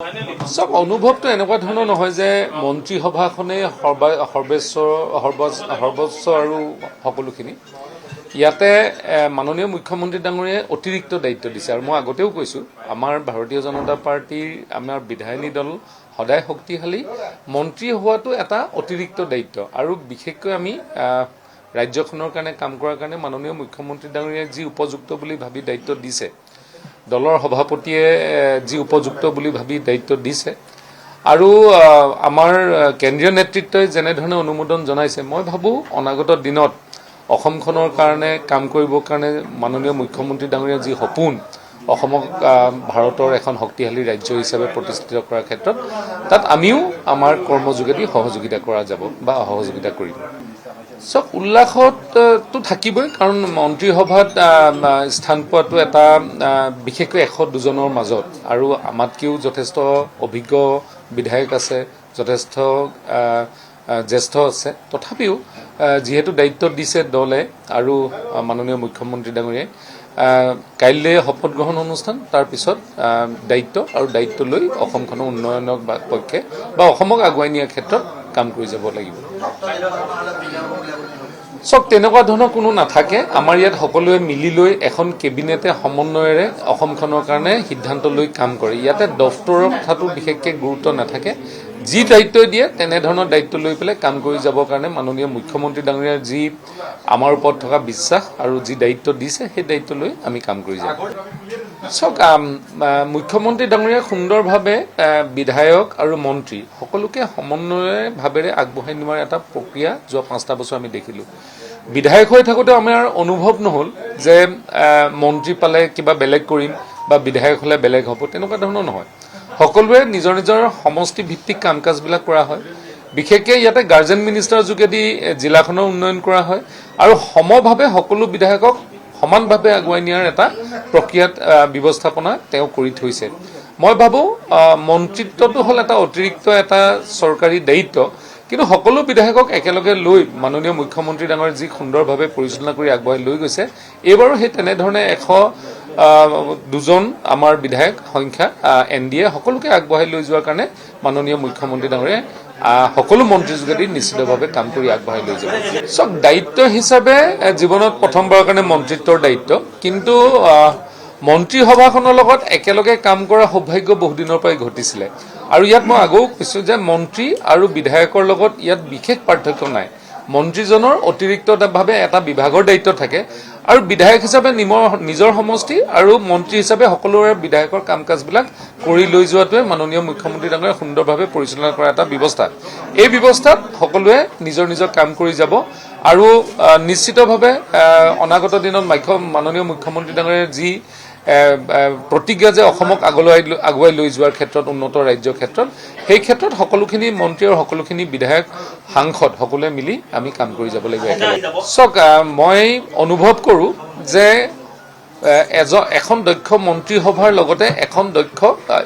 চব অনুভৱটো এনেকুৱা ধৰণৰ নহয় যে মন্ত্ৰীসভাখনেই সৰ্বোচ্চ আৰু সকলোখিনি ইয়াতে মাননীয় মুখ্যমন্ত্ৰী ডাঙৰীয়াই অতিৰিক্ত দায়িত্ব দিছে আৰু মই আগতেও কৈছোঁ আমাৰ ভাৰতীয় জনতা পাৰ্টীৰ আমাৰ বিধায়িনী দল সদায় শক্তিশালী মন্ত্ৰী হোৱাটো এটা অতিৰিক্ত দায়িত্ব আৰু বিশেষকৈ আমি ৰাজ্যখনৰ কাৰণে কাম কৰাৰ কাৰণে মাননীয় মুখ্যমন্ত্ৰী ডাঙৰীয়াই যি উপযুক্ত বুলি ভাবি দায়িত্ব দিছে দলৰ সভাপতিয়ে যি উপযুক্ত বুলি ভাবি দায়িত্ব দিছে আৰু আমাৰ কেন্দ্ৰীয় নেতৃত্বই যেনেধৰণে অনুমোদন জনাইছে মই ভাবোঁ অনাগত দিনত অসমখনৰ কাৰণে কাম কৰিবৰ কাৰণে মাননীয় মুখ্যমন্ত্ৰী ডাঙৰীয়াৰ যি সপোন অসমক ভাৰতৰ এখন শক্তিশালী ৰাজ্য হিচাপে প্ৰতিষ্ঠিত কৰাৰ ক্ষেত্ৰত তাত আমিও আমাৰ কৰ্মযোগেদি সহযোগিতা কৰা যাব বা সহযোগিতা কৰিম চব উল্লাসততো থাকিবই কাৰণ মন্ত্ৰীসভাত স্থান পোৱাটো এটা বিশেষকৈ 102জনৰ মাজত আৰু আমাতকৈও যথেষ্ট অভিজ্ঞ বিধায়ক আছে যথেষ্ট জ্যেষ্ঠ আছে তথাপিও যিহেতু দায়িত্ব দিছে দলে আৰু মাননীয় মুখ্যমন্ত্ৰী ডাঙৰীয়াই কাইলৈ শপত গ্ৰহণ অনুষ্ঠান তাৰপিছত দায়িত্ব আৰু দায়িত্ব লৈ অসমখনৰ উন্নয়নৰ পক্ষে বা অসমক আগুৱাই নিয়াৰ ক্ষেত্ৰত কাম কৰি যাব লাগিব চব তেনেকুৱা ধৰণৰ কোনো নাথাকে আমাৰ ইয়াত সকলোৱে মিলি লৈ এখন কেবিনেটে সমন্বয়েৰে অসমখনৰ কাৰণে সিদ্ধান্ত লৈ কাম কৰে ইয়াতে দফতৰৰ কথাটো বিশেষকৈ গুৰুত্ব নাথাকে যি দায়িত্ব দিয়ে তেনেধৰণৰ দায়িত্ব লৈ পেলাই কাম কৰি যাবৰ কাৰণে মাননীয় মুখ্যমন্ত্ৰী ডাঙৰীয়াৰ যি আমাৰ ওপৰত থকা বিশ্বাস আৰু যি দায়িত্ব দিছে সেই দায়িত্ব লৈ আমি কাম কৰি যাম চক মুখ্যমন্ত্ৰী ডাঙৰীয়াই সুন্দৰভাৱে বিধায়ক আৰু মন্ত্ৰী সকলোকে সমন্বয় ভাৱেৰে আগবঢ়াই নিয়াৰ এটা প্ৰক্ৰিয়া যোৱা 5টা বছৰ আমি দেখিলোঁ বিধায়ক হৈ থাকোঁতে আমাৰ অনুভৱ নহ'ল যে মন্ত্ৰী পালে কিবা বেলেগ কৰিম বা বিধায়ক হ'লে বেলেগ হ'ব তেনেকুৱা ধৰণৰ নহয় সকলোৱে নিজৰ নিজৰ সমষ্টি ভিত্তিক কাম কাজবিলাক কৰা হয় বিশেষকৈ ইয়াতে গাৰ্জেন মিনিষ্টাৰৰ যোগেদি জিলাখনৰ উন্নয়ন কৰা হয় আৰু সমভাৱে সকলো বিধায়কক সমানভাৱে আগুৱাই নিয়াৰ এটা প্ৰক্ৰিয়াত ব্যৱস্থাপনা তেওঁ কৰি থৈছে মই ভাবোঁ মন্ত্ৰিত্বটো হ'ল এটা অতিৰিক্ত এটা চৰকাৰী দায়িত্ব কিন্তু সকলো বিধায়কক একেলগে লৈ মাননীয় মুখ্যমন্ত্ৰী ডাঙৰ যি সুন্দৰভাৱে পৰিচালনা কৰি আগবঢ়াই লৈ গৈছে এইবাৰো সেই তেনেধৰণে 102জন আমাৰ বিধায়ক সংখ্যা NDA সকলোকে আগবঢ়াই লৈ যোৱাৰ কাৰণে মাননীয় মুখ্যমন্ত্ৰী ডাঙৰীয়াই সকলো মন্ত্ৰীৰ যোগেদি নিশ্চিতভাৱে কাম কৰি আগবঢ়াই লৈ যাব চব দায়িত্ব হিচাপে জীৱনত প্ৰথমবাৰৰ কাৰণে মন্ত্ৰিত্বৰ দায়িত্ব কিন্তু মন্ত্ৰীসভাখনৰ লগত একেলগে কাম কৰা সৌভাগ্য বহুদিনৰ পৰাই ঘটিছিলে আৰু ইয়াত মই আগেও কৈছোঁ যে মন্ত্ৰী আৰু বিধায়কৰ লগত ইয়াত বিশেষ পাৰ্থক্য নাই মন্ত্ৰীজনৰ অতিৰিক্তভাৱে এটা বিভাগৰ দায়িত্ব থাকে আৰু বিধায়ক হিচাপে নিজৰ সমষ্টি আৰু মন্ত্ৰী হিচাপে সকলোৰে বিধায়কৰ কাম কাজবিলাক কৰি লৈ যোৱাটোৱে মাননীয় মুখ্যমন্ত্ৰী ডাঙৰীয়াই সুন্দৰভাৱে পৰিচালনা কৰা এটা ব্যৱস্থা এই ব্যৱস্থাত সকলোৱে নিজৰ নিজৰ কাম কৰি যাব আৰু নিশ্চিতভাৱে অনাগত দিনত মাননীয় মুখ্যমন্ত্ৰী ডাঙৰীয়াৰ যি প্ৰতিজ্ঞা যে অসমক আগুৱাই লৈ যোৱাৰ ক্ষেত্ৰত উন্নত ৰাজ্যৰ ক্ষেত্ৰত সেই ক্ষেত্ৰত সকলোখিনি মন্ত্ৰী আৰু সকলোখিনি বিধায়ক সাংসদ সকলোৱে মিলি আমি কাম কৰি যাব লাগিব একেলগে চক মই অনুভৱ কৰোঁ যে এখন দক্ষ মন্ত্ৰীসভাৰ লগতে এখন দক্ষ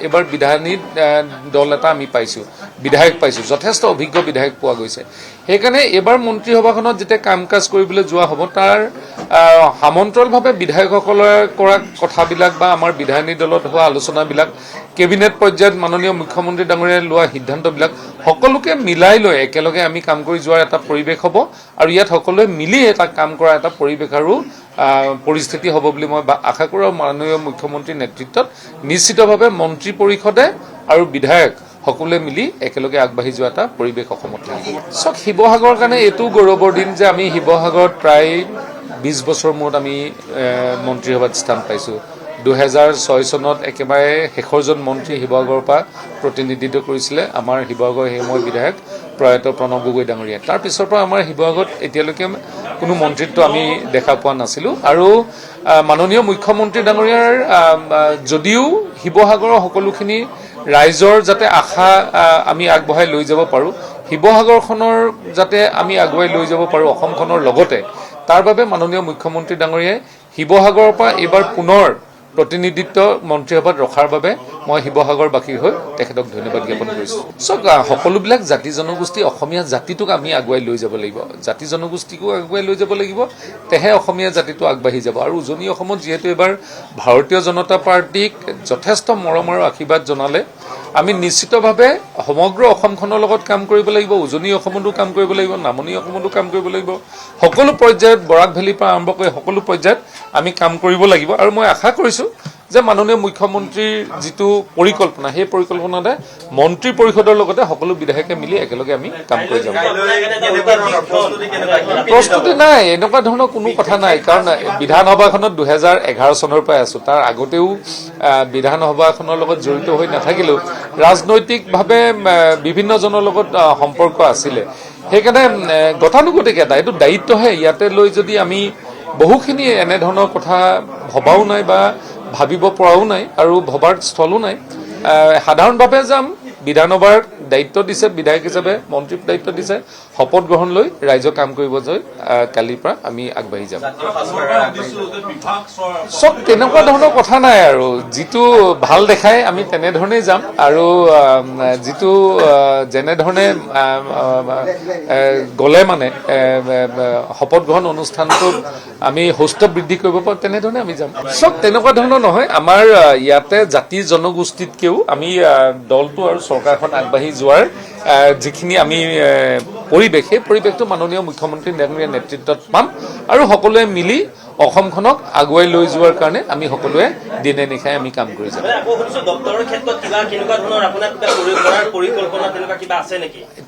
এইবাৰ বিধায়িনী দল এটা আমি পাইছোঁ বিধায়ক পাইছোঁ যথেষ্ট অভিজ্ঞ বিধায়ক পোৱা গৈছে সেইকাৰণে এইবাৰ মন্ত্ৰীসভাখনত যেতিয়া কাম কাজ কৰিবলৈ যোৱা হ'ব তাৰ সামন্তৰালভাৱে বিধায়কসকলে কৰা কথাবিলাক বা আমাৰ বিধায়িনী দলত হোৱা আলোচনাবিলাক কেবিনেট পৰ্যায়ত মাননীয় মুখ্যমন্ত্ৰী ডাঙৰীয়াই লোৱা সিদ্ধান্তবিলাক সকলোকে মিলাই লৈ একেলগে আমি কাম কৰি যোৱাৰ এটা পৰিৱেশ হ'ব আৰু ইয়াত সকলোৱে মিলি এটা কাম কৰা এটা পৰিৱেশ আৰু পৰিস্থিতি হ'ব বুলি মই আশা কৰোঁ মাননীয় মুখ্যমন্ত্ৰীৰ নেতৃত্বত নিশ্চিতভাৱে মন্ত্ৰী পৰিষদে আৰু বিধায়ক সকলোৱে মিলি একেলগে আগবাঢ়ি যোৱা এটা পৰিৱেশ অসমত থাকিব চক শিৱসাগৰৰ কাৰণে এইটো গৌৰৱৰ দিন যে আমি শিৱসাগৰত প্ৰায় 20 বছৰ মূৰত আমি মন্ত্ৰীসভাত স্থান পাইছোঁ 2006 চনত একেবাৰে শেষৰজন মন্ত্ৰী শিৱসাগৰৰ পৰা প্ৰতিনিধিত্ব কৰিছিলে আমাৰ শিৱসাগৰ সেইসময়ৰ বিধায়ক প্ৰয়াত প্ৰণৱ গগৈ ডাঙৰীয়াই তাৰ পিছৰ পৰা আমাৰ শিৱসাগৰত এতিয়ালৈকে কোনো মন্ত্ৰিত্ব আমি দেখা পোৱা নাছিলোঁ আৰু মাননীয় মুখ্যমন্ত্ৰী ডাঙৰীয়াৰ যদিও শিৱসাগৰৰ সকলোখিনি ৰাইজৰ যাতে আশা আমি আগবঢ়াই লৈ যাব পাৰোঁ শিৱসাগৰখনৰ যাতে আমি আগুৱাই লৈ যাব পাৰোঁ অসমখনৰ লগতে তাৰ বাবে মাননীয় মুখ্যমন্ত্ৰী ডাঙৰীয়াই শিৱসাগৰৰ পৰা এইবাৰ পুনৰ প্ৰতিনিধিত্ব মন্ত্ৰীসভাত ৰখাৰ বাবে মই শিৱসাগৰবাসীৰ হৈ তেখেতক ধন্যবাদ জ্ঞাপন কৰিছোঁ চক সকলোবিলাক জাতি জনগোষ্ঠী অসমীয়া জাতিটোক আমি আগুৱাই লৈ যাব লাগিব জাতি জনগোষ্ঠীকো আগুৱাই লৈ যাব লাগিব তেহে অসমীয়া জাতিটো আগবাঢ়ি যাব আৰু উজনি অসমত যিহেতু এবাৰ ভাৰতীয় জনতা পাৰ্টীক যথেষ্ট মৰম আৰু আশীৰ্বাদ জনালে আমি নিশ্চিতভাৱে সমগ্ৰ অসমখনৰ লগত কাম কৰিব লাগিব, উজনি অসমতো কাম কৰিব লাগিব, নামনি অসমতো কাম কৰিব লাগিব, সকলো পৰ্যায়ত বৰাক ভেলীৰ পৰা আৰম্ভ কৰি সকলো পৰ্যায়ত আমি কাম কৰিব লাগিব। আৰু মই আশা কৰিছোঁ যে মাননীয় মুখ্যমন্ত্ৰীৰ যিটো পৰিকল্পনা, সেই পৰিকল্পনাতে মন্ত্ৰী পৰিষদৰ লগতে সকলো বিধায়কে মিলি একেলগে আমি কাম কৰি যাম। প্ৰস্তুতি নাই, এনেকুৱা ধৰণৰ কোনো কথা নাই, কাৰণ বিধানসভাখনত 2011 চনৰ পৰাই আছো। তাৰ আগতেও বিধানসভাখনৰ লগত জড়িত হৈ নাথাকিলেও ৰাজনৈতিকভাৱে বিভিন্নজনৰ লগত সম্পৰ্ক আছিলে। সেইকাৰণে গতানুগতিক এটা এইটো দায়িত্বহে ইয়াতে লৈ যদি আমি বহুখিনি এনেধৰণৰ কথা ভবাও নাই বা ভাবিব পৰাও নাই আৰু ভবাৰ স্থলো নাই। সাধাৰণভাৱে যাম, বিধানসভাৰ দায়িত্ব দিছে, বিধায়ক হিচাপে মন্ত্ৰীৰ দায়িত্ব দিছে, শপত গ্ৰহণ লৈ ৰাইজক কাম কৰিব যাই কালিৰ পৰা আমি আগবাঢ়ি যাম। চব তেনেকুৱা ধৰণৰ কথা নাই আৰু যিটো ভাল দেখায় আমি তেনেধৰণেই যাম আৰু যিটো যেনেধৰণে গ'লে মানে শপত গ্ৰহণ অনুষ্ঠানটোত আমি হৌষ্ট বৃদ্ধি কৰিব পাৰোঁ তেনেধৰণে আমি যাম। চব তেনেকুৱা ধৰণৰ নহয়। আমাৰ ইয়াতে জাতি জনগোষ্ঠীতকেও আমি দলটো আৰু চৰকাৰখন আগবাঢ়ি যোৱাৰ যিখিনি আমি পৰিৱেশ, সেই পৰিৱেশটো মাননীয় মুখ্যমন্ত্ৰী ডাঙৰীয়াৰ নেতৃত্বত পাম আৰু সকলোৱে মিলি অসমখনক আগুৱাই লৈ যোৱাৰ কাৰণে আমি সকলোৱে দিনে নিশাই আমি কাম কৰি যাম।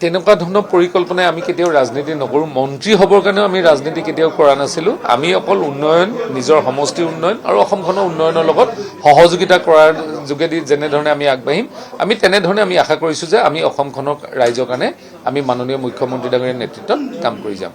তেনেকুৱা ধৰণৰ পৰিকল্পনাই আমি কেতিয়াও ৰাজনীতি নকৰোঁ। মন্ত্ৰী হ'বৰ কাৰণেও আমি ৰাজনীতি কেতিয়াও কৰা নাছিলোঁ। আমি অকল উন্নয়ন, নিজৰ সমষ্টিৰ উন্নয়ন আৰু অসমখনৰ উন্নয়নৰ লগত সহযোগিতা কৰাৰ যোগেদি যেনেধৰণে আমি আগবাঢ়িম, আমি তেনেধৰণে আমি আশা কৰিছোঁ যে আমি অসমখনক ৰাইজৰ কাৰণে আমি মাননীয় মুখ্যমন্ত্ৰী ডাঙৰীয়াৰ নেতৃত্বত কাম কৰি যাম।